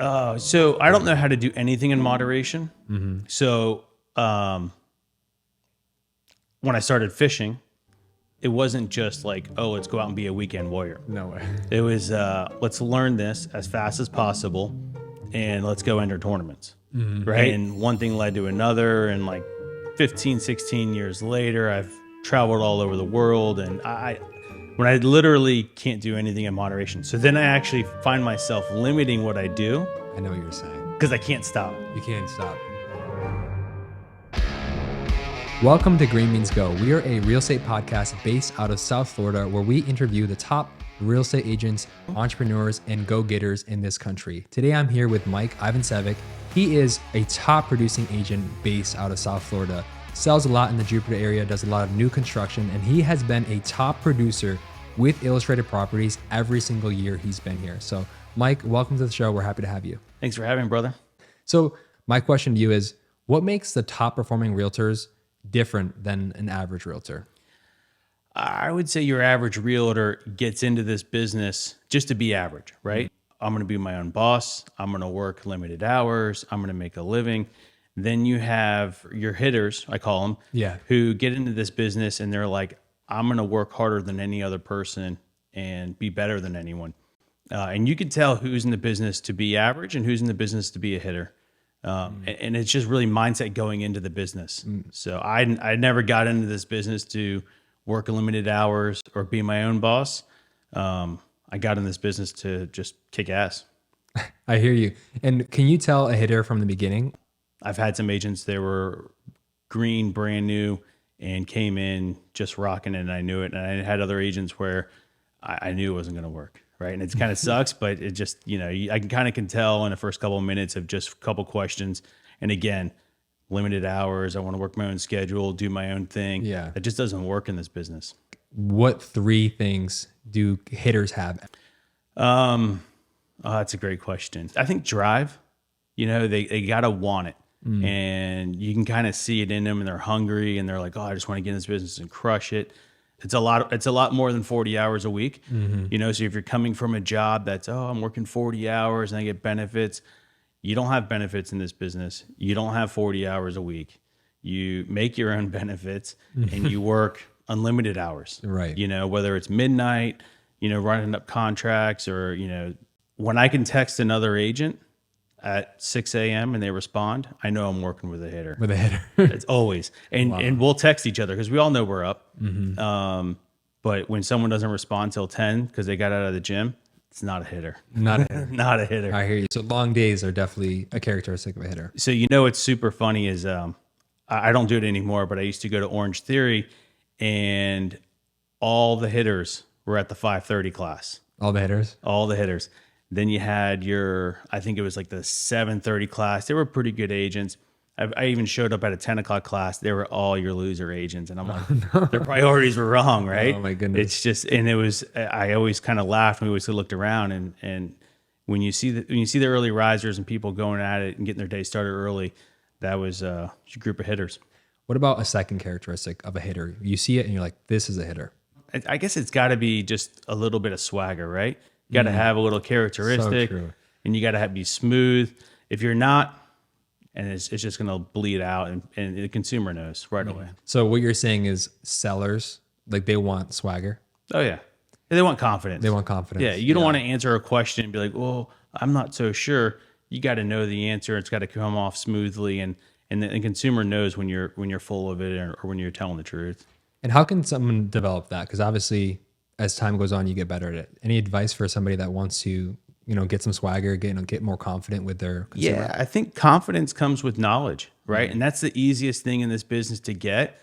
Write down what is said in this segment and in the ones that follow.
So I don't know how to do anything in moderation. So when I started fishing, it wasn't just like, oh, let's go out and be a weekend warrior. No way. It was, let's learn this as fast as possible and let's go enter tournaments. Right. And one thing led to another. And like 15, 16 years later, I've traveled all over the world. And when I literally can't do anything in moderation. So then I actually find myself limiting what I do I know what you're saying. because I can't stop. You can't stop. Welcome to Green Means Go. We are a real estate podcast based out of South Florida where we interview the top real estate agents, entrepreneurs, and go-getters in this country. Today, I'm here with Mike Ivancevic. He is a top producing agent based out of South Florida, sells a lot in the Jupiter area, does a lot of new construction, and he has been a top producer with Illustrated Properties every single year he's been here. So, Mike, welcome to the show. We're happy to have you. Thanks for having me, brother. So, my question to you is, what makes the top performing realtors different than an average realtor? I would say your average realtor gets into this business just to be average, right? I'm going to be my own boss. I'm going to work limited hours. I'm going to make a living. Then you have your hitters, I call them, who get into this business and they're like, I'm going to work harder than any other person and be better than anyone. And you can tell who's in the business to be average and who's in the business to be a hitter. And it's just really mindset going into the business. So I never got into this business to work limited hours or be my own boss. I got in this business to just kick ass. I hear you. And can you tell a hitter from the beginning? I've had some agents that were green, brand new, and came in just rocking it, and I knew it. And I had other agents where I knew it wasn't going to work. Right. And it kind of sucks, but it just, I can tell in the first couple of minutes of just a couple questions. And again, limited hours. I want to work my own schedule, do my own thing. Yeah. It just doesn't work in this business. What three things do hitters have? That's a great question. I think drive, they got to want it. And you can kind of see it in them and they're hungry and they're like, oh, I just want to get in this business and crush it. It's a lot more than 40 hours a week. So if you're coming from a job that's, I'm working 40 hours and I get benefits, you don't have benefits in this business. You don't have 40 hours a week. You make your own benefits and you work unlimited hours, right? Whether it's midnight, running up contracts or, when I can text another agent at 6 a.m. and they respond, I know I'm working with a hitter. With a hitter. It's always. And we'll text each other because we all know we're up. But when someone doesn't respond till 10 because they got out of the gym, it's not a hitter. Not a hitter. Not a hitter. I hear you. So long days are definitely a characteristic of a hitter. So what's super funny is I don't do it anymore, but I used to go to Orange Theory and all the hitters were at the 5:30 class. All the hitters? All the hitters. Then you had I think it was like the 7:30 class. They were pretty good agents. I even showed up at a 10 o'clock class. They were all your loser agents. And I'm like, their priorities were wrong, right? Oh my goodness. It's just, and it was, I always kind of laughed when we always looked around and when you see the early risers and people going at it and getting their day started early, that was a group of hitters. What about a second characteristic of a hitter? You see it and you're like, this is a hitter. I guess it's got to be just a little bit of swagger, right? You got to have a little characteristic, and you got to be smooth. If you're not, and it's just going to bleed out, and the consumer knows right away. So what you're saying is sellers, like they want swagger? Oh, yeah. They want confidence. They want confidence. Yeah, you don't want to answer a question and be like, well, I'm not so sure. You got to know the answer. It's got to come off smoothly, and the consumer knows when you're full of it or when you're telling the truth. And how can someone develop that? Because obviously, as time goes on, you get better at it. Any advice for somebody that wants to, get some swagger, get more confident with their consumer? Yeah, I think confidence comes with knowledge, right? And that's the easiest thing in this business to get.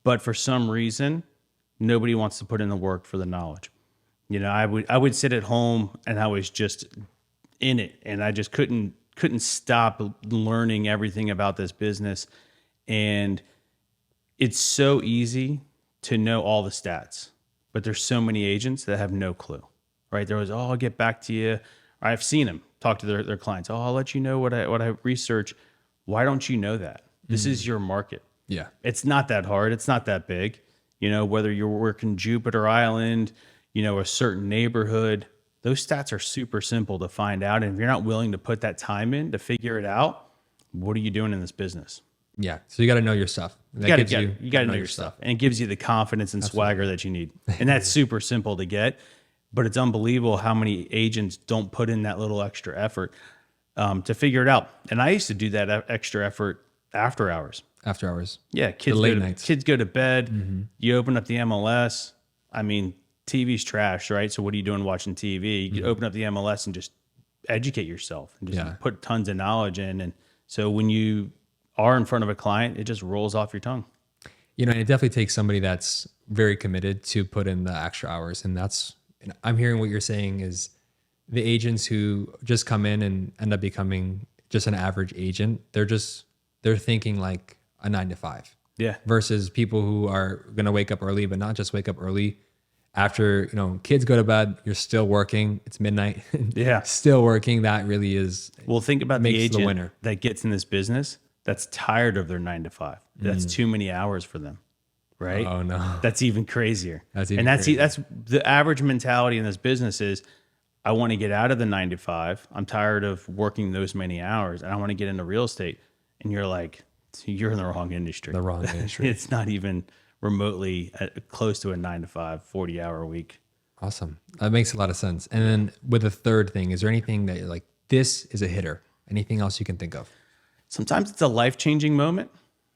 But for some reason, nobody wants to put in the work for the knowledge. I would sit at home and I was just in it, and I just couldn't stop learning everything about this business. And it's so easy to know all the stats. But there's so many agents that have no clue, right? There was, I'll get back to you. I've seen them talk to their clients. I'll let you know what I research. Why don't you know that? This is your market. Yeah. It's not that hard. It's not that big. Whether you're working Jupiter Island, a certain neighborhood, those stats are super simple to find out. And if you're not willing to put that time in to figure it out, what are you doing in this business? Yeah. So you got to know your stuff. That You gives got to know your stuff. And it gives you the confidence and swagger that you need. And that's super simple to get, but it's unbelievable how many agents don't put in that little extra effort to figure it out. And I used to do that extra effort after hours. After hours. Yeah, kids go to bed. You open up the MLS. I mean, TV's trash, right? So what are you doing watching TV? You open up the MLS and just educate yourself and just put tons of knowledge in. And so when you are in front of a client, it just rolls off your tongue. And it definitely takes somebody that's very committed to put in the extra hours. And I'm hearing what you're saying is the agents who just come in and end up becoming just an average agent, they're thinking like a 9 to 5. Yeah. Versus people who are going to wake up early, but not just wake up early. After, kids go to bed, you're still working. It's midnight. Yeah. Still working. That really is. Well, think about the makes agent the winner. that gets in this business that's tired of their 9 to 5. That's too many hours for them, right? Oh no. That's even crazier. That's the average mentality in this business is, I want to get out of the 9 to 5. I'm tired of working those many hours, and I want to get into real estate. And you're like, you're in the wrong industry. The wrong industry. It's not even remotely close to a 9 to 5, 40-hour week. Awesome. That makes a lot of sense. And then with the third thing, is there anything that you're like, this is a hitter? Anything else you can think of? Sometimes it's a life-changing moment.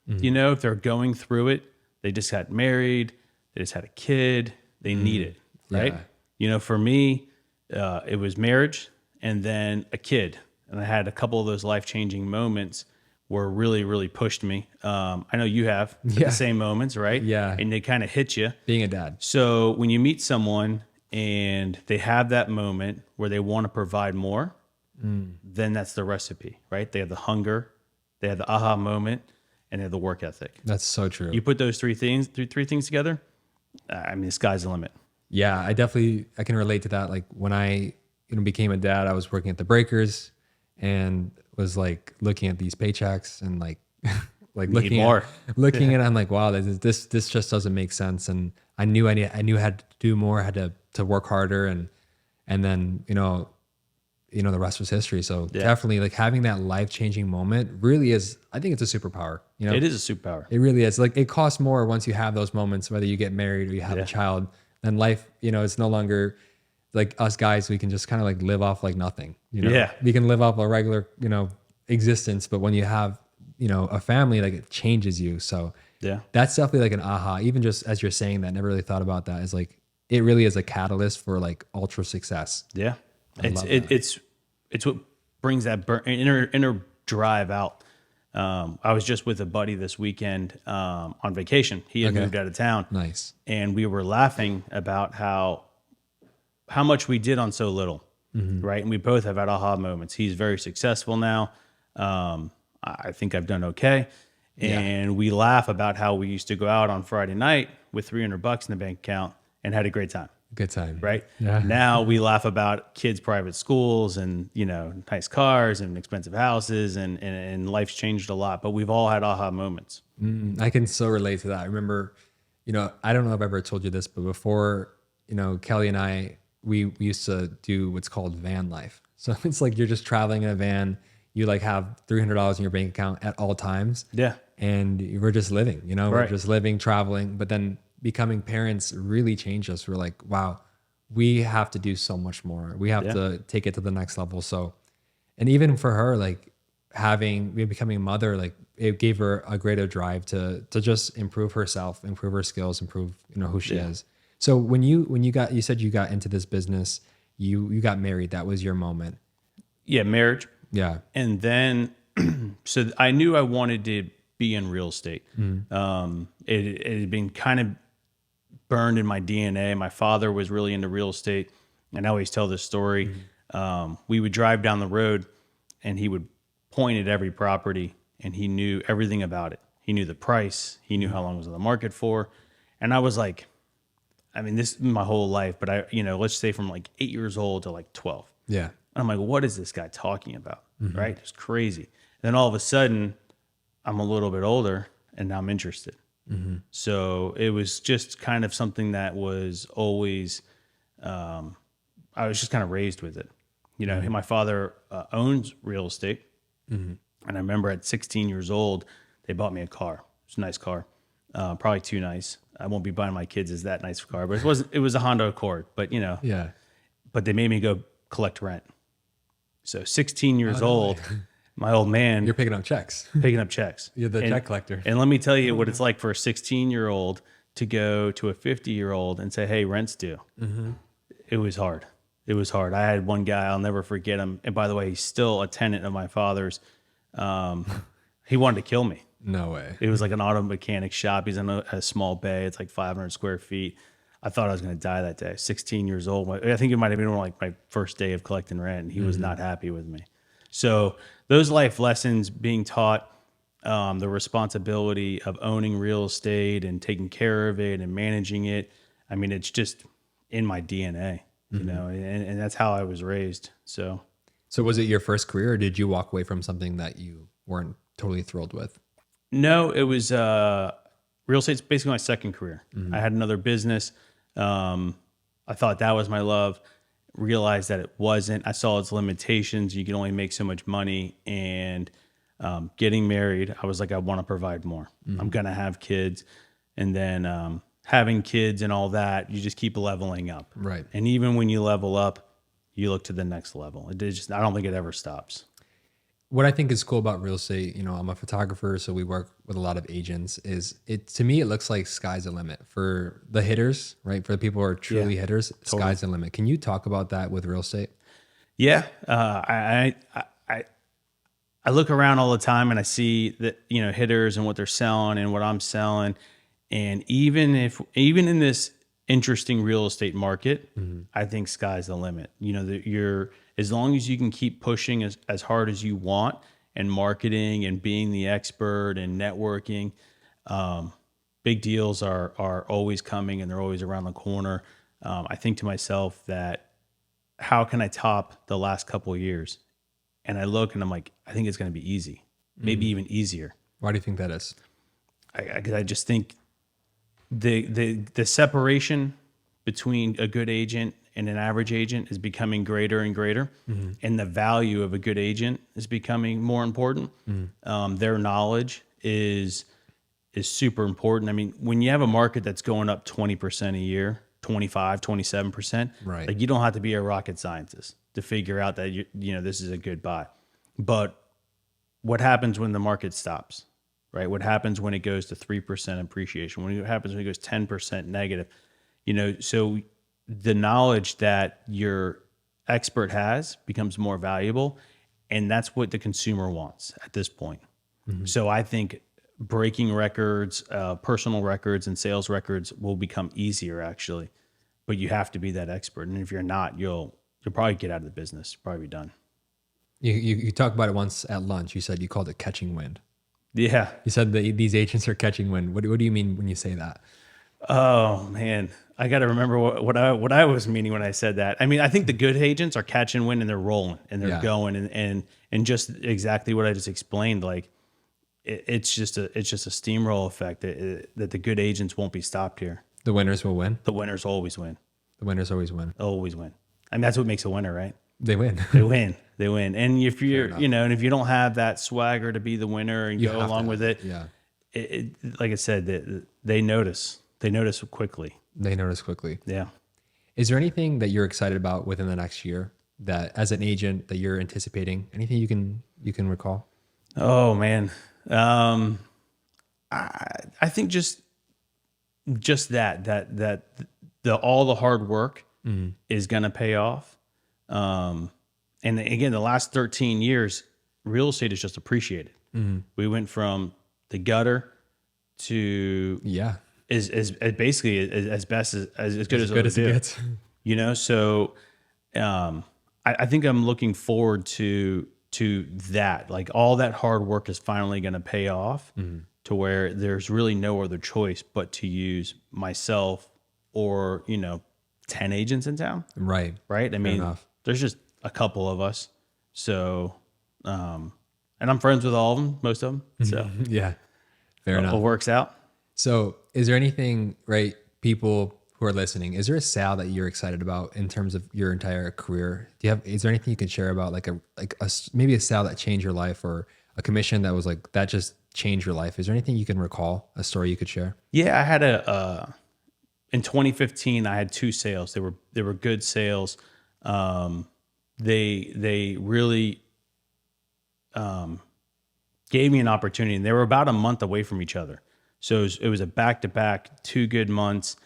If they're going through it, they just got married, they just had a kid, they need it, right? Yeah. For me, it was marriage and then a kid. And I had a couple of those life-changing moments where really, really pushed me. I know you have the same moments, right? Yeah. And they kind of hit you. Being a dad. So when you meet someone and they have that moment where they want to provide more, then that's the recipe, right? They have the hunger, they have the aha moment, and they have the work ethic. That's so true. You put those three things together, I mean, the sky's the limit. Yeah, I can relate to that. Like when I became a dad, I was working at the breakers and was like looking at these paychecks and like looking at I'm like, wow, this just doesn't make sense. And I knew I had to do more, had to work harder, and then the rest was history. So definitely like having that life-changing moment really is, I think it's a superpower. It is a superpower. It really is. Like it costs more once you have those moments, whether you get married or you have a child. And life, it's no longer like us guys, we can just kind of like live off like nothing. We can live off a regular, existence, but when you have, a family, like it changes you. So that's definitely like an aha. Even just as you're saying that, never really thought about that, is like it really is a catalyst for like ultra success. Yeah. It's what brings that inner drive out. I was just with a buddy this weekend on vacation. He had moved out of town. Nice. And we were laughing about how much we did on so little, right? And we both have had aha moments. He's very successful now. I think I've done okay. And we laugh about how we used to go out on Friday night with $300 in the bank account and had a great time. Good time. Right. Yeah. Now we laugh about kids' private schools and, nice cars and expensive houses and life's changed a lot, but we've all had aha moments. I can so relate to that. I remember, I don't know if I've ever told you this, but before, Kelly and I, we used to do what's called van life. So it's like you're just traveling in a van. You like have $300 in your bank account at all times. Yeah. And we're just living, we're just living, traveling. But then becoming parents really changed us. We're like, wow, we have to do so much more. We have to take it to the next level. So, and even for her, like becoming a mother, like it gave her a greater drive to just improve herself, improve her skills, improve, who she is. So when you said you got into this business, you got married. That was your moment. Yeah. Marriage. Yeah. And then, so I knew I wanted to be in real estate. It had been kind of burned in my DNA. My father was really into real estate. And I always tell this story. We would drive down the road and he would point at every property and he knew everything about it. He knew the price. He knew how long it was on the market for. And I was like, I mean, this is my whole life, but let's say from like 8 years old to like 12. Yeah. And I'm like, what is this guy talking about? Right? It's crazy. And then all of a sudden I'm a little bit older and now I'm interested. So it was just kind of something that was always, I I was just kind of raised with it. You know, my father owns real estate. And I remember at 16 years old, they bought me a car. It's a nice car, probably too nice. I won't be buying my kids as that nice car, but it was a Honda Accord, but you know, Yeah. but they made me go collect rent. So 16 years no old, my old man You're picking up checks. picking up checks. You're the And- check collector. And let me tell you what it's like for a 16-year-old to go to a 50-year-old and say, "Hey, rent's due." It was hard. It was hard. I had one guy, I'll never forget him. And by the way, he's still a tenant of my father's. He wanted to kill me. No way. It was like an auto mechanic shop. He's in a small bay. It's like 500 square feet. I thought I was going to die that day. 16 years old. I think it might have been like my first day of collecting rent, and he was not happy with me. So those life lessons being taught, the responsibility of owning real estate and taking care of it and managing it. I mean, it's just in my DNA, you know, and that's how I was raised. So So was it your first career, or did you walk away from something that you weren't totally thrilled with? no, it was real estate's basically my second career. I had another business. I thought that was my love. Realized that it wasn't. I saw its limitations. You can only make so much money. And getting married, I was like, I want to provide more. I'm gonna have kids, and then having kids and all that, you just keep leveling up. Right. And even when you level up, you look to the next level. It just, I don't think it ever stops. What I think is cool about real estate, you know, I'm a photographer, so we work with a lot of agents, is it, to me, it looks like sky's the limit for the hitters, right? For the people who are truly hitters, sky's the limit. Can you talk about that with real estate? Yeah, I look around all the time and I see that, you know, hitters and what they're selling and what I'm selling, and even in this interesting real estate market, I think sky's the limit. You know, that you're, as long as you can keep pushing as hard as you want and marketing and being the expert and networking, big deals are always coming and they're always around the corner. I think to myself that how can I top the last couple of years? And I look and I'm like, I think it's going to be easy, maybe even easier. Why do you think that is? I just think the separation between a good agent and an average agent is becoming greater and greater, and the value of a good agent is becoming more important. Their knowledge is super important. I mean, when you have a market that's going up 20% a year, 25, 27%, Right. like you don't have to be a rocket scientist to figure out that you know this is a good buy. But what happens when the market stops? Right? What happens when it goes to 3% appreciation? What happens when it goes 10% negative? You know, so the knowledge that your expert has becomes more valuable, and that's what the consumer wants at this point. So I think breaking records, personal records, and sales records will become easier actually, but you have to be that expert, and if you're not, you'll probably get out of the business, probably be done. You talked about it once at lunch. You said you called it catching wind. Yeah. You said that these agents are catching wind. What do you mean when you say that? Oh man, I got to remember what I was meaning when I said that. I mean, I think the good agents are catching wind and they're rolling and they're going and just exactly what I just explained. Like it's just a steamroll effect that the good agents won't be stopped here. The winners will win. The winners always win. The winners always win. Always win. I mean, that's what makes a winner, right? They win. They win. They win. And if you're, you know, and if you don't have that swagger to be the winner and go along with it, Yeah. Like I said, they notice. They notice quickly. They notice quickly. Yeah. Is there anything that you're excited about within the next year that, as an agent, that you're anticipating? Anything you can recall? Oh man, I think just that all the hard work is going to pay off. And again, the last 13 years, real estate is just appreciated. We went from the gutter to is basically as best as good as it gets. You know, so I think I'm looking forward to that. Like all that hard work is finally going to pay off to where there's really no other choice but to use myself or, you know, 10 agents in town. Right. Right. I mean, there's just a couple of us. So, and I'm friends with all of them, most of them. So Yeah. Fair enough. It works out. So is there anything, right, people who are listening, is there a sale that you're excited about in terms of your entire career? Is there anything you can share about maybe a sale that changed your life, or a commission that was like, that just changed your life? Is there anything you can recall, a story you could share? Yeah, I had in 2015, I had 2 sales. They were good sales. They really gave me an opportunity, and they were about a month away from each other. So it was a back-to-back 2 good months.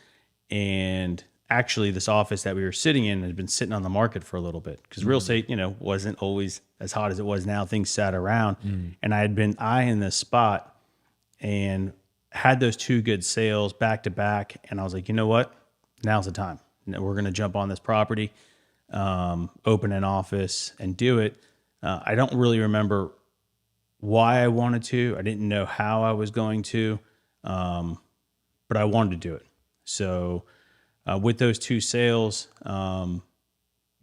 And actually, this office that we were sitting in had been sitting on the market for a little bit, because real estate, wasn't always as hot as it was now. Things sat around, and I had been eyeing this spot and had those 2 good sales back to back. And I was like, you know what? Now's the time. We're going to jump on this property, open an office, and do it. I don't really remember why I wanted to. I didn't know how I was going to, but I wanted to do it. So with those 2 sales,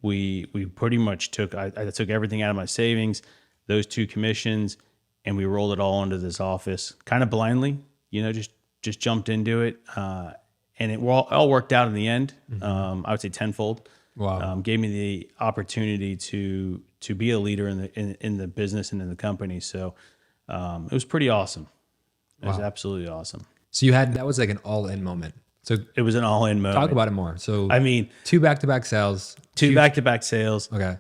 we pretty much I took everything out of my savings, those 2 commissions, and we rolled it all into this office kind of blindly, just jumped into it. And it all worked out in the end. I would say tenfold. Wow. Gave me the opportunity to be a leader in the business and in the company. So it was pretty awesome. It was absolutely awesome. So that was like an all-in moment. So It was an all-in moment. talk about it more. So I mean, 2 back-to-back sales. 2 back-to-back sales. Okay.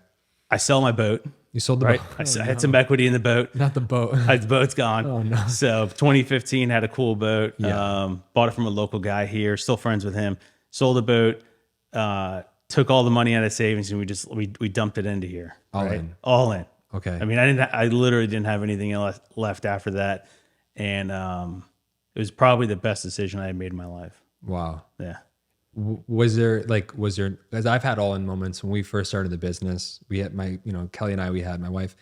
I sell my boat. You sold the Right. boat. I had some equity in the boat. Not the boat. The boat's gone. Oh, no. So 2015 had a cool boat. Yeah. Bought it from a local guy here. Still friends with him. Sold the boat. Took all the money out of savings, and we dumped it into here. All right? in. All in. Okay. I mean, I literally didn't have anything else left after that, and it was probably the best decision I had made in my life. Wow. Yeah. Was there, because I've had all in moments when we first started the business. We had Kelly and I, we had my wife,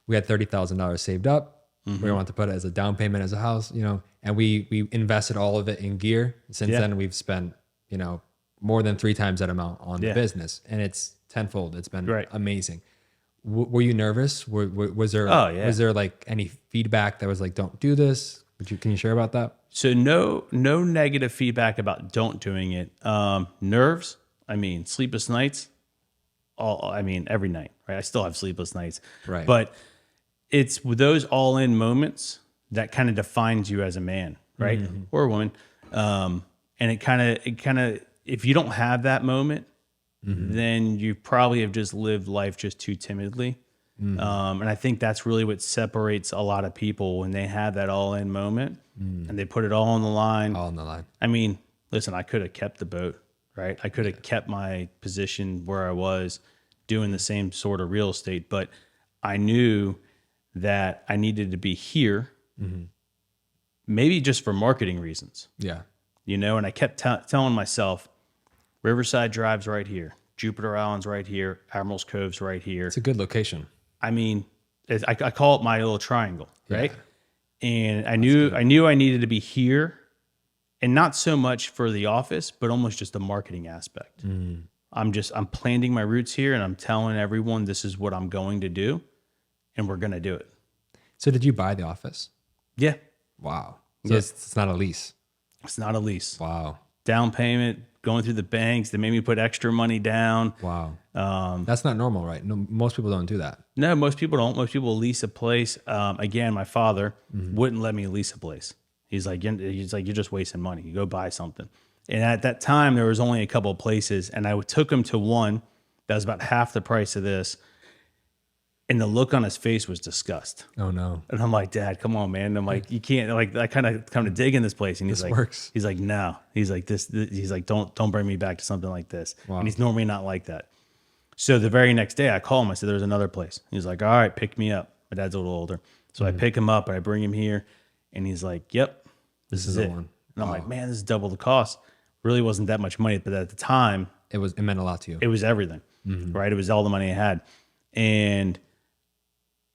we had $30,000 saved up. We wanted to put it as a down payment as a house, and we invested all of it in gear. Since then, we've spent, more than 3 times that amount on the business, and it's tenfold. It's been amazing. Were you nervous? Was there, was there like any feedback that was like, don't do this? Can you share about that? So no negative feedback about don't doing it. Nerves, sleepless nights, every night, right? I still have sleepless nights, Right. But it's those all in moments that kind of defines you as a man, right? Or a woman. And it kind of, if you don't have that moment, then you probably have just lived life just too timidly. And I think that's really what separates a lot of people when they have that all in moment and they put it all on the line. All on the line. Listen, I could have kept the boat, right? I could have kept my position where I was doing the same sort of real estate, but I knew that I needed to be here, maybe just for marketing reasons. Yeah. And I kept telling myself, Riverside Drive's right here. Jupiter Island's right here. Admiral's Cove's right here. It's a good location. I call it my little triangle, right? Yeah. And I knew I needed to be here, and not so much for the office, but almost just the marketing aspect. I'm planting my roots here, and I'm telling everyone this is what I'm going to do, and we're going to do it. So did you buy the office? Yeah. Wow. So it's not a lease. It's not a lease. Wow. Down payment, going through the banks. They made me put extra money down. Wow. That's not normal, right? No, most people don't do that. No, most people don't. Most people lease a place. Again, my father wouldn't let me lease a place. He's like, you're just wasting money. You go buy something. And at that time, there was only a couple of places, and I took him to one that was about half the price of this. And the look on his face was disgust. Oh no. And I'm like, Dad, come on, man. And I'm like, you can't, like, I kind of come to dig in this place. And he's like, works. He's like, no. He's like, he's like, don't bring me back to something like this. Wow. And he's normally not like that. So the very next day I call him. I said, there's another place. He's like, all right, pick me up. My dad's a little older. So I pick him up and I bring him here. And he's like, yep, this is the it. one. And I'm like, man, this is double the cost. Really wasn't that much money. But at the time, It meant a lot to you. it was everything, right? It was all the money I had. And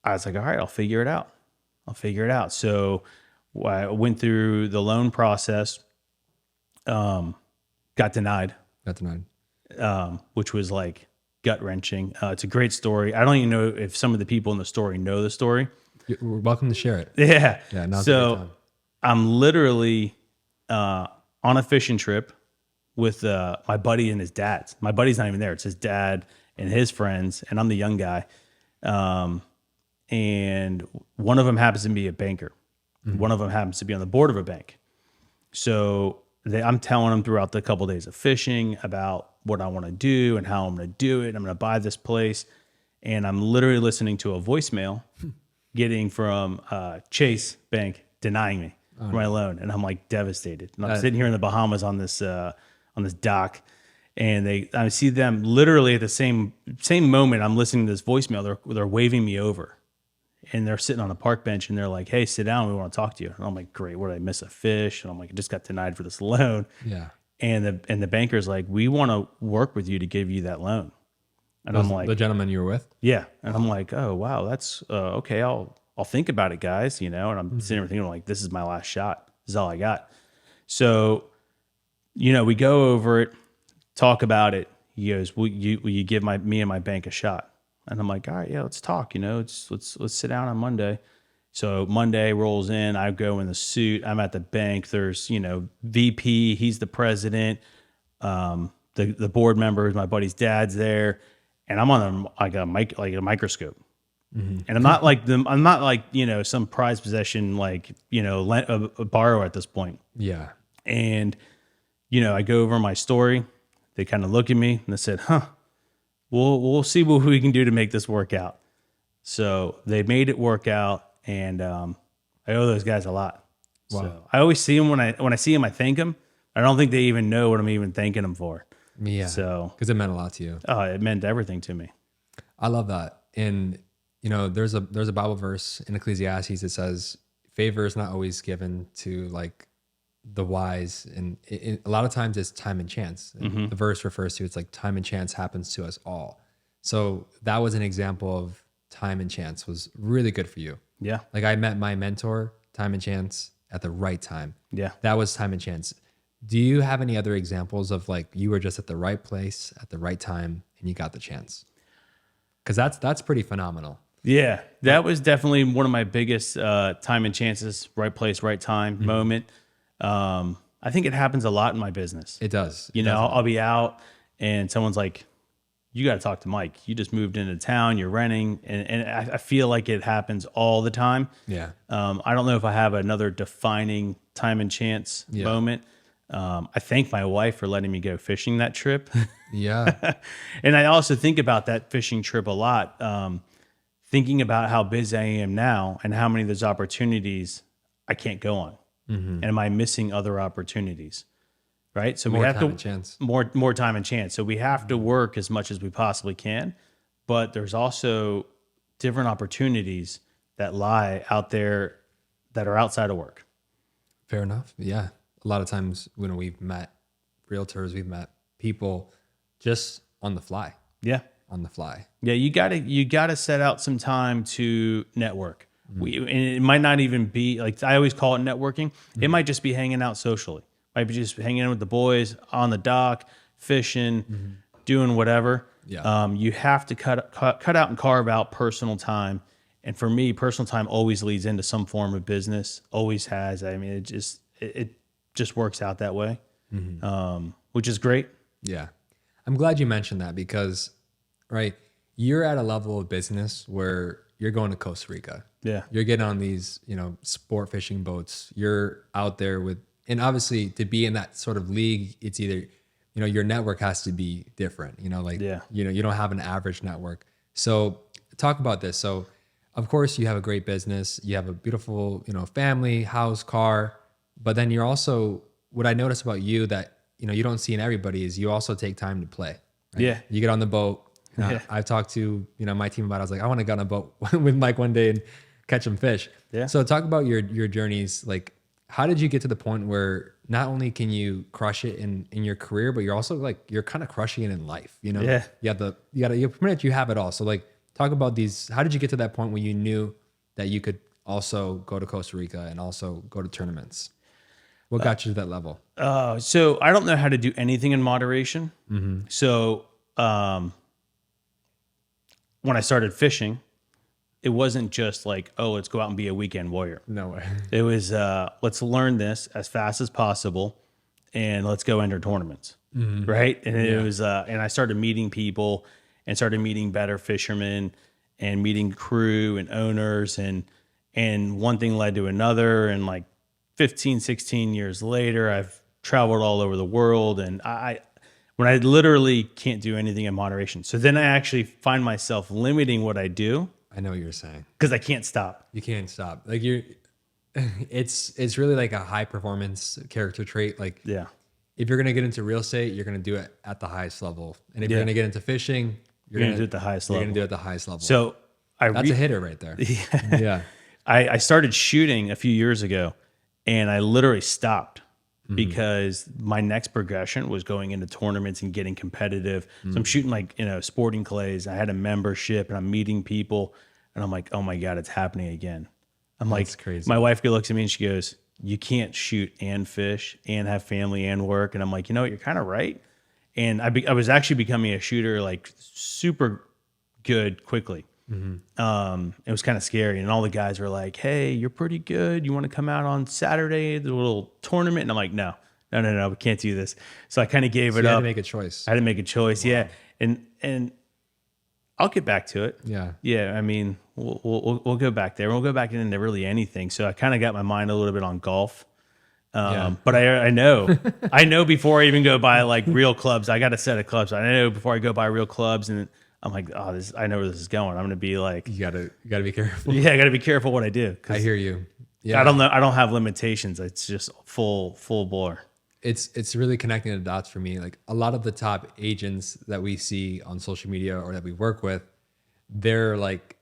I was like, all right, I'll figure it out. So I went through the loan process, got denied, which was like gut wrenching. It's a great story. I don't even know if some of the people in the story know the story. You're welcome to share it. Yeah. Yeah. Now's a good So time. I'm literally on a fishing trip with my buddy and his dad. My buddy's not even there. It's his dad and his friends, and I'm the young guy. And one of them happens to be a banker. One of them happens to be on the board of a bank. So I'm telling them throughout the couple of days of fishing about what I want to do and how I'm going to do it. I'm going to buy this place. And I'm literally listening to a voicemail getting from Chase Bank denying me for my loan. And I'm like devastated. And I'm sitting here in the Bahamas on this dock. And I see them literally at the same moment I'm listening to this voicemail, they're waving me over. And they're sitting on a park bench and they're like, "Hey, sit down. We want to talk to you." And I'm like, "Great. What did I miss a fish?" And I'm like, "I just got denied for this loan." Yeah. And the banker's like, "We want to work with you to give you that loan." And I'm like, the gentleman you were with? "Yeah." And I'm like, "Oh, wow. That's okay. I'll think about it, guys." And I'm sitting there thinking like, "This is my last shot. This is all I got." So, we go over it, talk about it. He goes, "Will you give me and my bank a shot?" And I'm like, "All right, yeah, let's talk. Let's sit down on Monday." So Monday rolls in. I go in the suit. I'm at the bank. There's VP. He's the president. The board members. My buddy's dad's there, and I'm on a microscope. And I'm not like them. I'm not like some prized possession a borrower at this point. Yeah. And I go over my story. They kind of look at me and they said, "Huh. We'll see what we can do to make this work out." So they made it work out, and I owe those guys a lot. Wow. So I always see them when I see them, I thank them. I don't think they even know what I'm even thanking them for. Yeah. So because it meant a lot to you. Oh, it meant everything to me. I love that. And there's a Bible verse in Ecclesiastes that says favor is not always given to like the wise, and a lot of times it's time and chance. The verse refers to it's like time and chance happens to us all. So that was an example of time and chance was really good for you. Yeah. Like I met my mentor, time and chance at the right time. Yeah. That was time and chance. Do you have any other examples of like you were just at the right place at the right time and you got the chance? Because that's pretty phenomenal. Yeah, that was definitely one of my biggest time and chances, right place, right time moment. I think it happens a lot in my business. It does. I'll be out and someone's like, "You got to talk to Mike. You just moved into town. You're renting." And I feel like it happens all the time. Yeah. I don't know if I have another defining time and chance moment. I thank my wife for letting me go fishing that trip. Yeah. And I also think about that fishing trip a lot. Thinking about how busy I am now and how many of those opportunities I can't go on. And am I missing other opportunities? Right. So we have more time and chance. So we have to work as much as we possibly can, but there's also different opportunities that lie out there that are outside of work. Fair enough. Yeah. A lot of times when we've met realtors, we've met people just on the fly. Yeah. On the fly. Yeah. You gotta set out some time to network. And it might not even be like, I always call it networking. It might just be hanging out socially. Might be just hanging out with the boys on the dock, fishing, doing whatever. Yeah. You have to cut out and carve out personal time. And for me, personal time always leads into some form of business. Always has. I mean, it just works out that way, which is great. Yeah. I'm glad you mentioned that because, right, you're at a level of business where you're going to Costa Rica. Yeah. You're getting on these, sport fishing boats. You're out there and obviously to be in that sort of league, it's either, your network has to be different, you don't have an average network. So talk about this. So of course you have a great business, you have a beautiful, family, house, car, but then you're also, what I notice about you that, you don't see in everybody is you also take time to play. Right? Yeah. You get on the boat. I've talked to, my team about it. I was like, I want to get on a boat with Mike one day and catch some fish. Yeah. So talk about your journeys. Like, how did you get to the point where not only can you crush it in your career, but you're also like, you're kind of crushing it in life, Yeah. You pretty much you have it all. So like, talk about these. How did you get to that point where you knew that you could also go to Costa Rica and also go to tournaments? What got you to that level? So I don't know how to do anything in moderation. So, when I started fishing, it wasn't just like, oh, let's go out and be a weekend warrior. No way. It was, let's learn this as fast as possible and let's go enter tournaments. right? And it was, and I started meeting people and started meeting better fishermen and meeting crew and owners, and one thing led to another. And like 15, 16 years later, I've traveled all over the world, and when I literally can't do anything in moderation. So then I actually find myself limiting what I do I know what you're saying. because I can't stop. You can't stop. Like you're, it's really like a high performance character trait. Like Yeah. if you're gonna get into real estate, you're gonna do it at the highest level. And if Yeah. you're gonna get into fishing, You're going to do it at the highest you're level. gonna do it at the highest level. So That's a hitter right there. Yeah. I started shooting a few years ago, and I literally stopped because my next progression was going into tournaments and getting competitive. So I'm shooting like, sporting clays. I had a membership and I'm meeting people, and I'm like, oh my God, it's happening again. I'm That's like, crazy. my wife looks at me and she goes, you can't shoot and fish and have family and work. And I'm like, you know what? You're kind of right. And I was actually becoming a shooter, like super good quickly. It was kind of scary, and all the guys were like, hey, you're pretty good, you want to come out on Saturday, the little tournament? And I'm like, no, we can't do this. So I kind of gave it You had up. to make a choice. I had to make a choice. Yeah. And I'll get back to it. Yeah. I mean, we'll go back there. We'll go back into really anything. So I kind of got my mind a little bit on golf. But I know before I even go buy like real clubs, I got a set of clubs. I know before I go buy real clubs, and I'm like, oh, I know where this is going. I'm going to be like, You gotta be careful. yeah, I got to be careful what I do. 'Cause I hear you. Yeah. I don't know. I don't have limitations. It's just full bore. It's really connecting the dots for me. Like a lot of the top agents that we see on social media or that we work with, they're like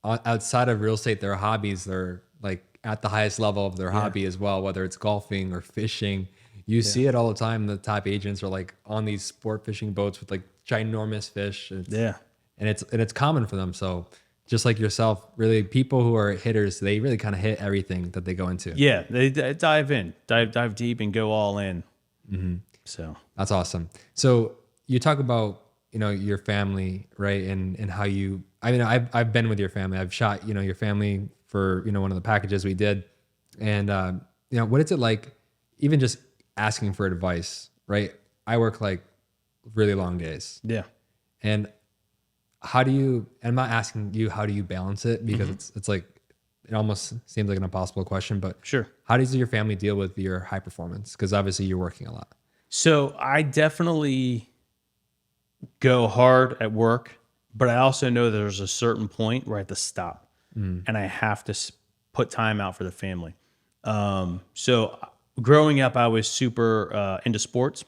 outside of real estate, their hobbies, they're like at the highest level of their hobby as well, whether it's golfing or fishing. You see it all the time. The top agents are like on these sport fishing boats with like ginormous fish. And it's common for them. So just like yourself, really people who are hitters, they really kind of hit everything that they go into. Yeah, they dive deep and go all in. So That's awesome. So you talk about, your family, right? And how I've been with your family. I've shot, your family for, one of the packages we did. And, what is it like even just asking for advice, right? I work like really long days. yeah. And I'm not asking you, how do you balance it? Because it's like, it almost seems like an impossible question, but Sure. how does your family deal with your high performance? Because obviously you're working a lot. So I definitely go hard at work, but I also know there's a certain point where I have to stop and I have to put time out for the family. So growing up, I was super into sports,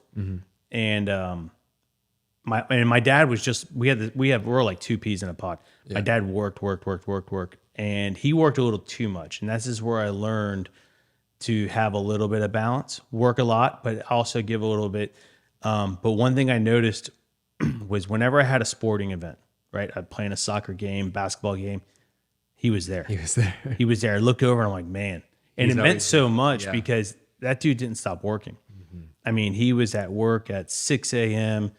and my dad was just we're like two peas in a pod. My dad worked, and he worked a little too much, and this is where I learned to have a little bit of balance, work a lot, but also give a little bit. But one thing I noticed was whenever I had a sporting event, right? I'd play in a soccer game, basketball game. He was there. He was there. He was there. I looked over and I'm like, man. And He's it meant always so much yeah. because that dude didn't stop working. I mean, he was at work at 6 a.m.,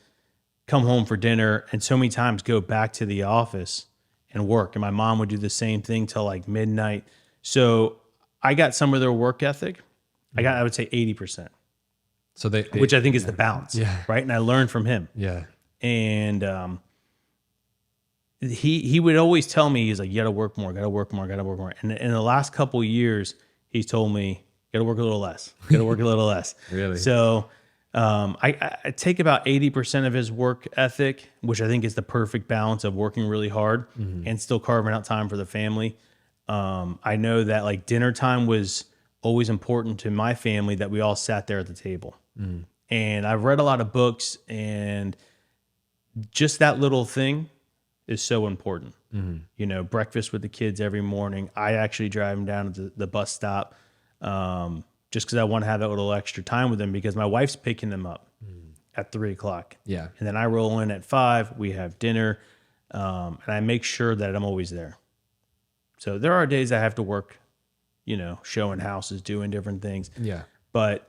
come home for dinner, and so many times go back to the office and work. And my mom would do the same thing till like midnight. So I got some of their work ethic. I would say 80%, So they which I think is the balance. Yeah. Right. And I learned from him. Yeah. And he would always tell me, he's like, you got to work more, got to work more, got to work more. And in the last couple of years, he's told me, got to work a little less, got to work a little less. Really? So I take about 80% of his work ethic, which I think is the perfect balance of working really hard and still carving out time for the family. I know that like dinner time was always important to my family, that we all sat there at the table. And I've read a lot of books, and just that little thing is so important. Breakfast with the kids every morning. I actually drive them down to the bus stop just because I want to have that little extra time with them, because my wife's picking them up at 3:00. Yeah. And then I roll in at 5. We have dinner, and I make sure that I'm always there. So there are days I have to work, showing houses, doing different things. Yeah. But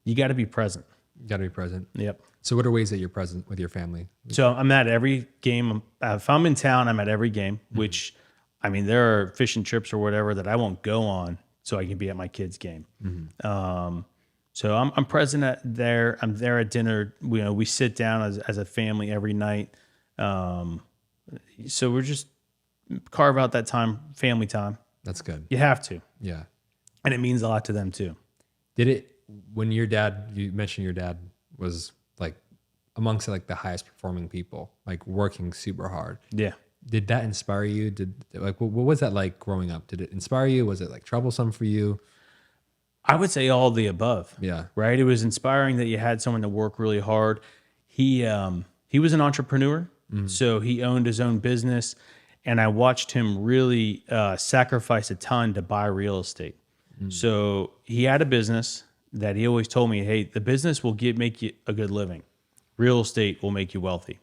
you got to be present. You got to be present. Yep. So what are ways that you're present with your family? So I'm at every game. If I'm in town, I'm at every game, which, I mean, there are fishing trips or whatever that I won't go on so I can be at my kid's game. So I'm present there. I'm there at dinner. We sit down as a family every night. So we're just carve out that time, family time. That's good. You have to, Yeah. and it means a lot to them too. Did it when you mentioned your dad was like amongst like the highest performing people, like working super hard. Yeah. Did that inspire you? What was that like growing up? Did it inspire you? Was it like troublesome for you? I would say all the above. Yeah. Right. It was inspiring that you had someone to work really hard. He was an entrepreneur, so he owned his own business, and I watched him really sacrifice a ton to buy real estate. So he had a business that he always told me, "Hey, the business will make you a good living. Real estate will make you wealthy."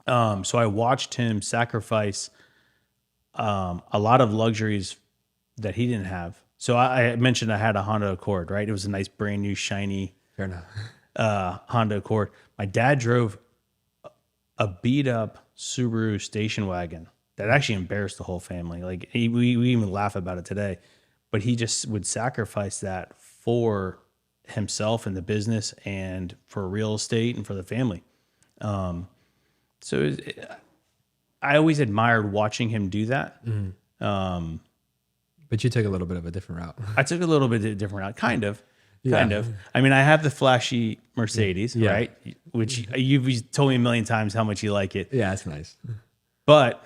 So I watched him sacrifice a lot of luxuries that he didn't have. So I mentioned I had a Honda Accord, right? It was a nice, brand new, shiny Fair enough. Honda Accord. My dad drove a beat up Subaru station wagon that actually embarrassed the whole family. Like we even laugh about it today, but he just would sacrifice that for himself and the business and for real estate and for the family. So I always admired watching him do that. But you took a little bit of a different route. I took a little bit of a different route, kind of. I mean, I have the flashy Mercedes, Yeah. right? Which you've told me a million times how much you like it. Yeah, that's nice. But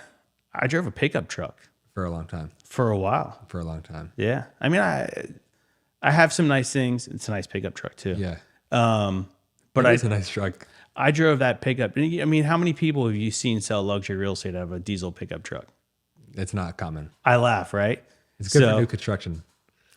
I drove a pickup truck For a long time. for a while. For a long time. Yeah. I mean, I have some nice things. It's a nice pickup truck too. Yeah. But It's a nice truck. I drove that pickup. I mean, how many people have you seen sell luxury real estate out of a diesel pickup truck? It's not common. I laugh, right? It's good for new construction.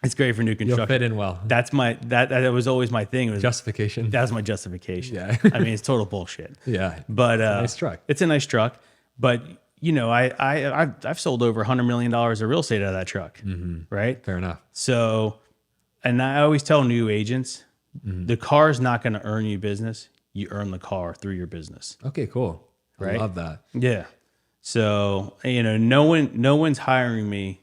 It's great for new You'll construction. fit in well. That's that was always my thing. Justification. That was my justification. Yeah. I mean, it's total bullshit. Yeah. But Nice truck. It's a nice truck. But I've sold over $100 million of real estate out of that truck. Right. Fair enough. So, and I always tell new agents, the car is not going to earn you business. You earn the car through your business. Okay, cool. I Right? love that. Yeah. So, no one's hiring me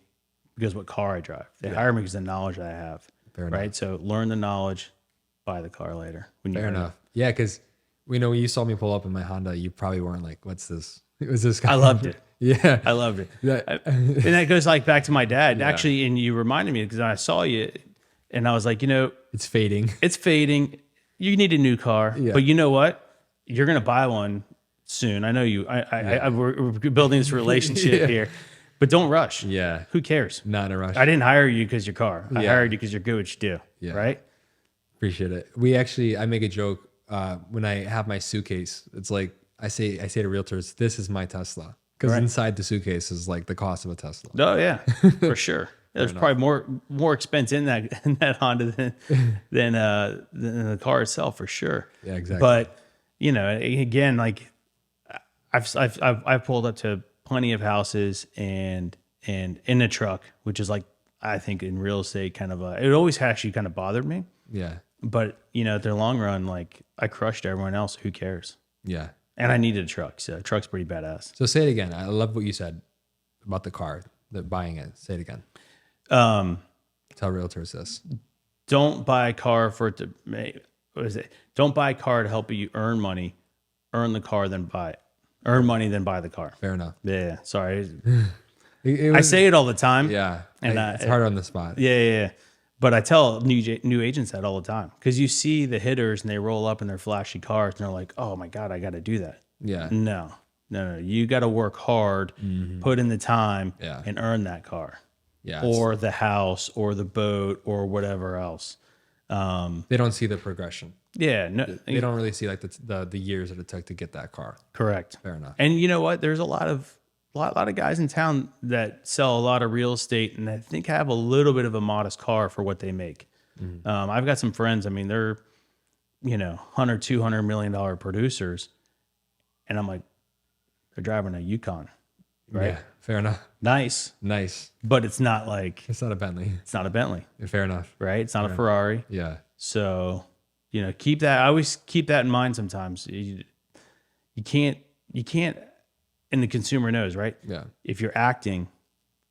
because what car I drive. They hire me because of the knowledge that I have. Fair right. enough. So learn the knowledge, buy the car later. When you Fair earn it. enough. Yeah, because when you saw me pull up in my Honda, you probably weren't like, "What's this?" It was this. I loved it. Yeah, I loved it. Yeah. And that goes like back to my dad actually. And you reminded me because I saw you and I was like, it's fading. it's fading. You need a new car, Yeah. but you know what? You're going to buy one soon. I know you, we're building this relationship Yeah. here, but don't rush. Yeah, Who cares? not in a rush. I didn't hire you because your car. I Yeah. hired you because you're good at what you do. Yeah. Right. Appreciate it. I make a joke when I have my suitcase. It's like I say to realtors, "This is my Tesla," because Right. inside the suitcase is like the cost of a Tesla. Oh yeah, for sure. There's probably more expense in that Honda than the car itself for sure. Yeah, exactly. But again, like I've pulled up to plenty of houses and in a truck, which is like I think in real estate kind of it always actually kind of bothered me. Yeah, But at the long run, like I crushed everyone else. Who cares? yeah. And I needed a truck, so a truck's pretty badass. So say it again. I love what you said about the car, buying it. Say it again. Tell realtors this. Don't buy a car for it to make. What is it? Don't buy a car to help you earn money. Earn the car, then buy it. Earn money, then buy the car. Fair enough. Yeah. Sorry, It I was- say it all the time. yeah, And it's hard on the spot. Yeah. But I tell new agents that all the time because you see the hitters and they roll up in their flashy cars and they're like, "Oh my god, I got to do that." Yeah, No. You got to work hard, put in the time, Yeah. and earn that car, yeah. or the house, or the boat, or whatever else. They don't see the progression. Yeah. No. They don't really see like the years that it took to get that car. Correct. Fair enough. And you know what? There's a lot of guys in town that sell a lot of real estate and I think have a little bit of a modest car for what they make. I've got some friends. I mean, they're $100, $200 million producers, and I'm like, they're driving a Yukon, right? Yeah, fair enough. Nice, Nice. but it's not like It's not a Bentley. it's not a Bentley, Fair enough. right? It's not a Ferrari. Yeah. So keep that. I always keep that in mind. Sometimes you can't. And the consumer knows, right? Yeah. If you're acting,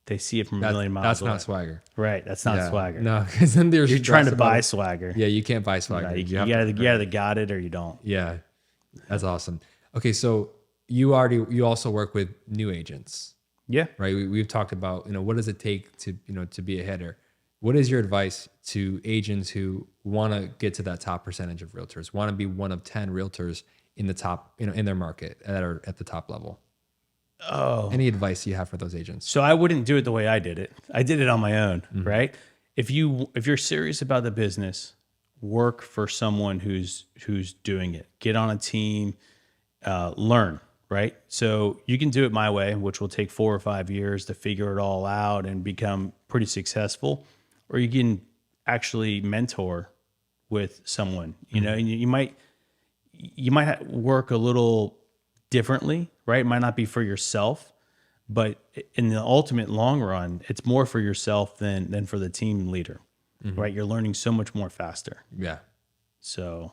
they see it from a million miles That's away. not swagger. Right. That's not swagger. No, because then they're You're trying to stressed about buy it. swagger. Yeah, you can't buy swagger. Right. You have You to either got it or you don't. Yeah, that's awesome. Okay, so you also work with new agents, Yeah. right? We've talked about, what does it take to, to be a hitter? What is your advice to agents who want to get to that top percentage of realtors, want to be one of 10 realtors in the top, in their market that are at the top level? Oh. Any advice you have for those agents? So I wouldn't do it the way I did it. I did it on my own, right? If you're serious about the business, work for someone who's doing it. Get on a team, learn, right? So you can do it my way, which will take 4 or 5 years to figure it all out and become pretty successful, or you can actually mentor with someone. And you might work a little differently, right? It might not be for yourself, but in the ultimate long run, it's more for yourself than for the team leader, right? You're learning so much more faster. Yeah. So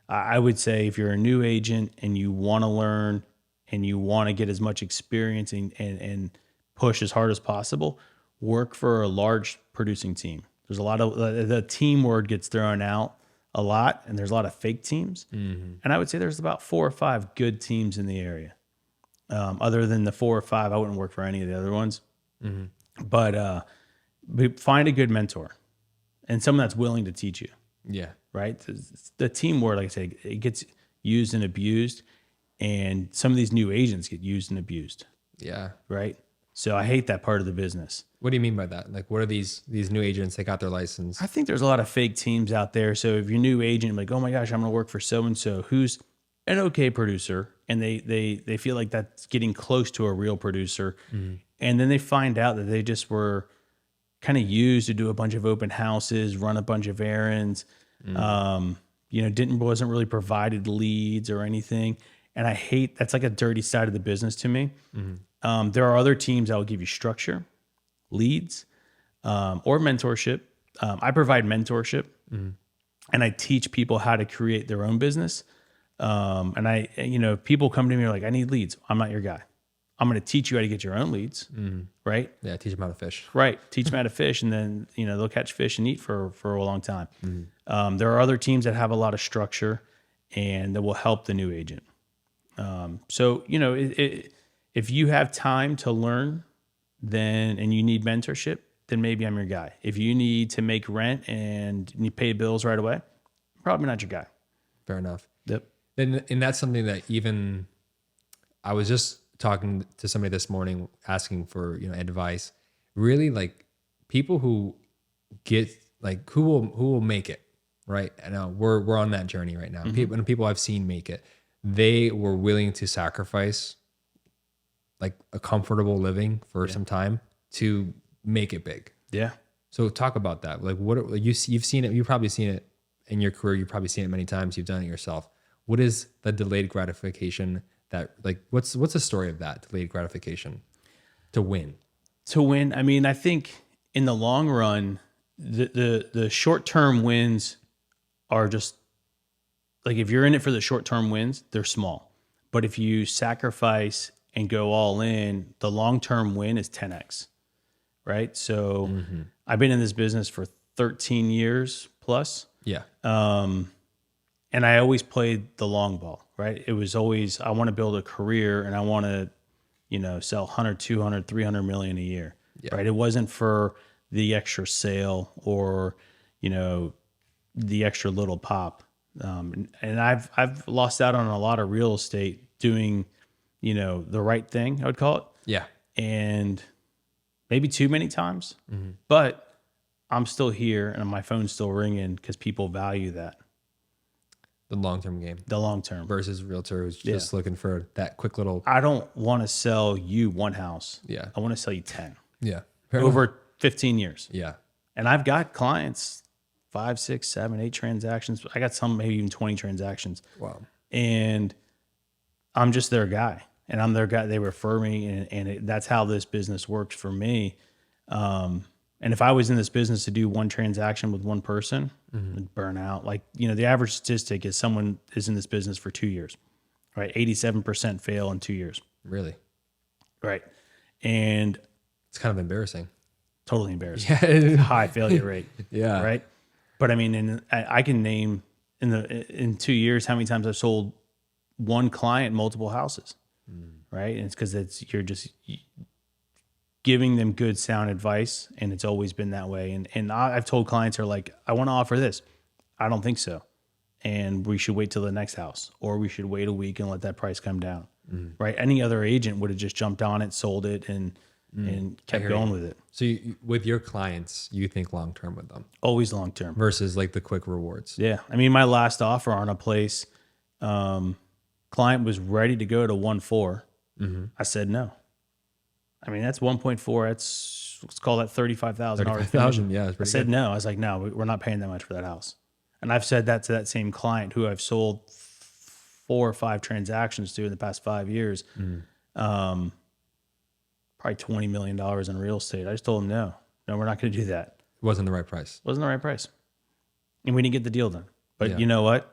I would say if you're a new agent and you want to learn and you want to get as much experience and push as hard as possible, work for a large producing team. There's a lot of the team word gets thrown out a lot, and there's a lot of fake teams. And I would say there's about 4 or 5 good teams in the area. Other than the 4 or 5, I wouldn't work for any of the other ones. But find a good mentor and someone that's willing to teach you. Yeah. Right? The team word, like I said, it gets used and abused, and some of these new agents get used and abused. Yeah. Right? So I hate that part of the business. What do you mean by that? Like, what are these new agents that got their license? I think there's a lot of fake teams out there. So if you're a new agent, like, oh my gosh, I'm going to work for so-and-so who's an okay producer, and they feel like that's getting close to a real producer. And then they find out that they just were kind of used to do a bunch of open houses, run a bunch of errands, wasn't really provided leads or anything. And I hate, that's like a dirty side of the business to me. There are other teams that will give you structure, leads, or mentorship. I provide mentorship, and I teach people how to create their own business. And people come to me like, I need leads. I'm not your guy. I'm going to teach you how to get your own leads, right? Yeah, teach them how to fish. Right. Teach them how to fish, and then, they'll catch fish and eat for a long time. There are other teams that have a lot of structure and that will help the new agent. If you have time to learn and you need mentorship, then maybe I'm your guy. If you need to make rent and you pay bills right away, probably not your guy. Fair enough. Yep. And that's something that even I was just talking to somebody this morning asking for, advice. Really, like, people who get, like, who will make it, right? And we're on that journey right now. People I've seen make it, they were willing to sacrifice like a comfortable living for some time to make it big. Yeah. So talk about that. Like, you've seen it, you've probably seen it in your career. You've probably seen it many times. You've done it yourself. What is the delayed gratification what's the story of that delayed gratification to win? To win, I mean, I think in the long run, the short-term wins are just like, if you're in it for the short-term wins, they're small. But if you sacrifice and go all in, the long-term win is 10x, right? So I've been in this business for 13 years plus. Yeah. And I always played the long ball, right? It was always, I want to build a career and I want to, sell 100, 200, 300 million a year, right? It wasn't for the extra sale or, the extra little pop. And I've lost out on a lot of real estate doing, the right thing, I would call it. Yeah. And maybe too many times, but I'm still here and my phone's still ringing because people value that. The long-term game. The long term. Versus realtor who's just looking for that quick little. I don't want to sell you one house. Yeah. I want to sell you 10 Yeah. over 15 years. Yeah. And I've got clients, 5, 6, 7, 8 transactions. I got some, maybe even 20 transactions. Wow. And I'm just their guy. And I'm their guy. They refer me, and that's how this business works for me. And if I was in this business to do one transaction with one person, I'd burn out. Like, the average statistic is someone is in this business for 2 years, right? 87% fail in 2 years. Really? Right. And It's kind of embarrassing. Totally embarrassing. Yeah. High failure rate. Yeah. Right. But I mean, I can name in 2 years how many times I've sold one client multiple houses. Right. And it's because you're just giving them good sound advice, and it's always been that way. And I've told clients are like, I want to offer this. I don't think so. And we should wait till the next house, or we should wait a week and let that price come down. Right. Any other agent would have just jumped on it, sold it, and kept going with it. So with your clients, you think long-term with them Always long term. versus like the quick rewards. Yeah. I mean, my last offer on a place, client was ready to go to 1.4. I said no. I mean, that's 1.4. Let's call that $35,000. 35,000, yeah, it's I pretty said good. no. I was like, no, we're not paying that much for that house. And I've said that to that same client who I've sold 4 or 5 transactions to in the past 5 years. Probably $20 million in real estate. I just told him no, we're not going to do that. It wasn't the right price. Wasn't the right price. And we didn't get the deal done. But Yeah. you know what?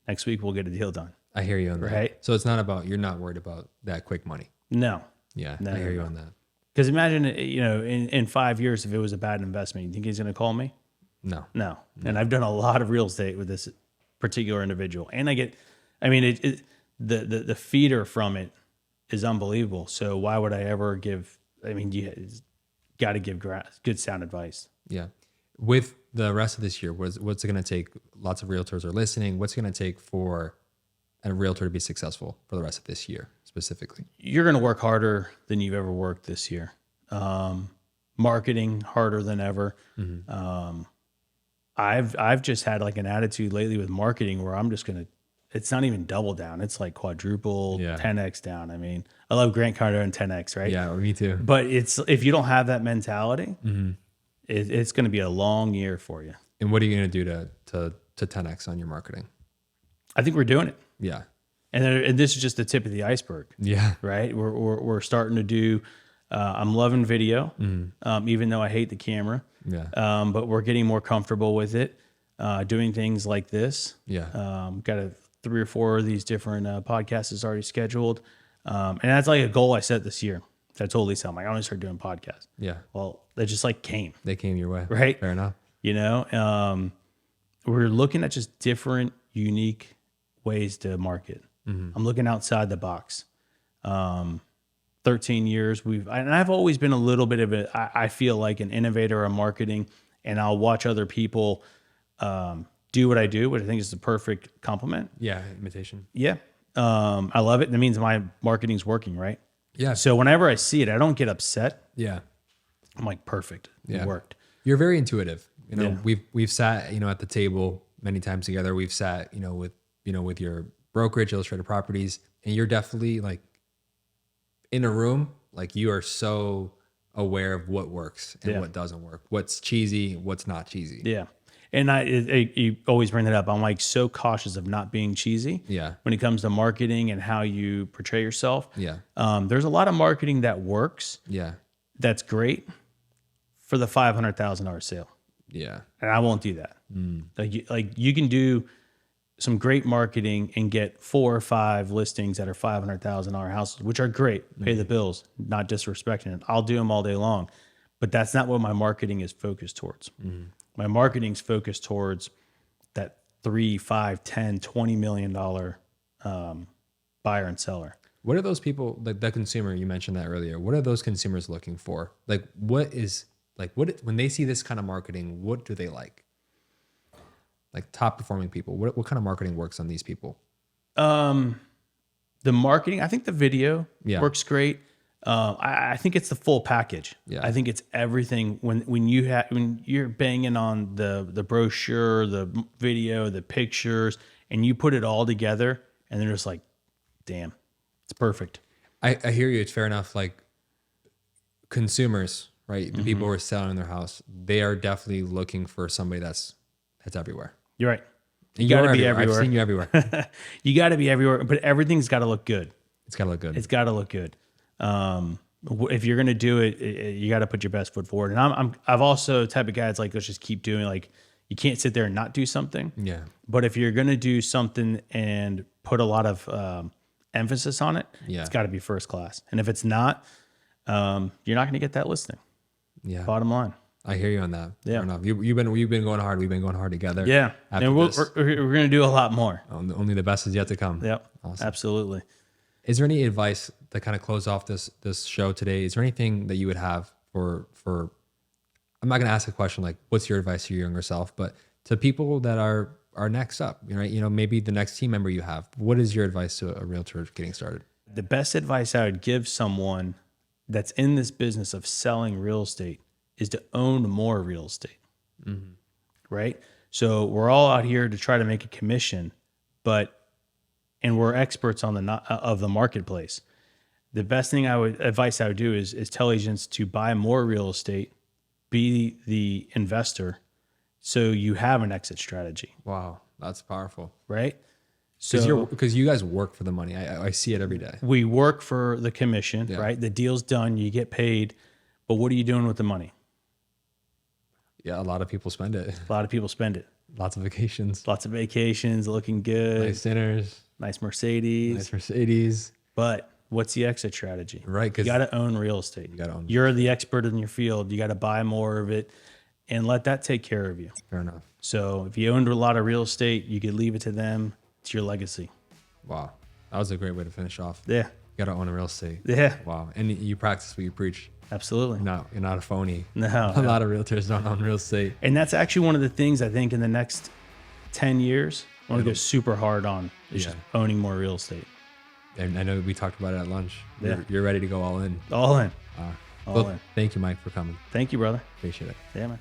Next week we'll get a deal done. I hear you on that. Right. So it's not about, you're not worried about that quick money. No. Yeah. No, I hear no, you no. on that. Because imagine, in 5 years, if it was a bad investment, you think he's going to call me? No. No. And I've done a lot of real estate with this particular individual. And the feeder from it is unbelievable. So why would I ever give, you got to give good sound advice. Yeah. With the rest of this year, what's it going to take? Lots of realtors are listening. What's it going to take for a realtor to be successful for the rest of this year specifically? You're going to work harder than you've ever worked this year. Marketing harder than ever. I've just had like an attitude lately with marketing where I'm just going to, it's not even double down. It's like quadruple, 10X down. I mean, I love Grant Cardone and 10X, right? Yeah, me too. But if you don't have that mentality, it's going to be a long year for you. And what are you going to do to 10X on your marketing? I think we're doing it. Yeah. And this is just the tip of the iceberg. Yeah. Right. We're starting to do, I'm loving video, even though I hate the camera. Yeah. But we're getting more comfortable with it, doing things like this. Yeah. Got 3 or 4 of these different podcasts already scheduled. And that's like a goal I set this year. So I told Lisa, I'm like, I'm going to start doing podcasts. Yeah. Well, they just like came. They came your way. Right. Fair enough. We're looking at just different, unique ways to market. I'm looking outside the box. 13 years, I've always been a little bit of I feel like an innovator in marketing, and I'll watch other people do what I do, which I think is the perfect compliment. Yeah. Imitation. Yeah. I love it. That means my marketing's working, right? Yeah. So whenever I see it, I don't get upset. Yeah. I'm like, perfect. It worked. You're very intuitive. Yeah. We've sat, at the table many times together. We've sat, with your brokerage, Illustrated Properties, and you're definitely like in a room, like you are so aware of what works and what doesn't work, what's cheesy, what's not cheesy. Yeah. And you always bring that up. I'm like so cautious of not being cheesy. Yeah. When it comes to marketing and how you portray yourself. Yeah. There's a lot of marketing that works. Yeah. That's great for the $500,000 sale. Yeah. And I won't do that. Like you can do some great marketing and get 4 or 5 listings that are $500,000 houses, which are great. Pay the bills, not disrespecting it. I'll do them all day long, but that's not what my marketing is focused towards. My marketing's focused towards that $3, $5, $10, $20 million buyer and seller. What are those people, like the consumer, you mentioned that earlier, what are those consumers looking for? Like when they see this kind of marketing, what do they like? Like top performing people, what kind of marketing works on these people? The marketing, I think the video works great. I think it's the full package. Yeah. I think it's everything. When you're banging on the brochure, the video, the pictures, and you put it all together, and they're just like, damn, it's perfect. I hear you. It's fair enough. Like consumers, right? The people who are selling their house, they are definitely looking for somebody that's everywhere. You're right. You got to be everywhere. I've seen you everywhere. You got to be everywhere, but everything's got to look good. It's got to look good. It's got to look good. If you're going to do it, you got to put your best foot forward. And I've also the type of guy that's like, let's just keep doing. Like, you can't sit there and not do something. Yeah. But if you're going to do something and put a lot of emphasis on it, Yeah. it's got to be first class. And if it's not, you're not going to get that listing. Yeah. Bottom line. I hear you on that. Yeah. Fair enough. You've been going hard. We've been going hard together. Yeah. After And this. we're going to do a lot more. Only the best is yet to come. Yep. Awesome. Absolutely. Is there any advice to kind of close off this show today? Is there anything that you would have for I'm not going to ask a question like what's your advice to your younger self, but to people that are next up, right? Maybe the next team member you have. What is your advice to a realtor getting started? The best advice I would give someone that's in this business of selling real estate is to own more real estate, right? So we're all out here to try to make a commission, and we're experts on of the marketplace. The best thing advice I would do is tell agents to buy more real estate, be the investor, so you have an exit strategy, Wow, that's powerful. right? So Because you guys work for the money. I see it every day. we work for the commission, Yeah. right? The deal's done, you get paid, but what are you doing with the money? Yeah, a lot of people spend it. A lot of people spend it. Lots of vacations, Lots of vacations, looking good, nice dinners, nice Mercedes. nice Mercedes. But what's the exit strategy? Right, You because got to own real estate. gotta own You're the expert in your field. You got to buy more of it and let that take care of you. fair enough. So if you owned a lot of real estate, you could leave it to them. It's your legacy. Wow, that was a great way to finish off. Yeah. You gotta own a real estate. Yeah. Wow, and you practice what you preach. Absolutely. No, you're not a phony. No. A lot of realtors don't own real estate. And that's actually one of the things I think in the next 10 years, I want to go super hard on is just owning more real estate. And I know we talked about it at lunch. Yeah. You're ready to go all in. All in. All Well, in. thank you, Mike, for coming. Thank you, brother. Appreciate it. Yeah, man.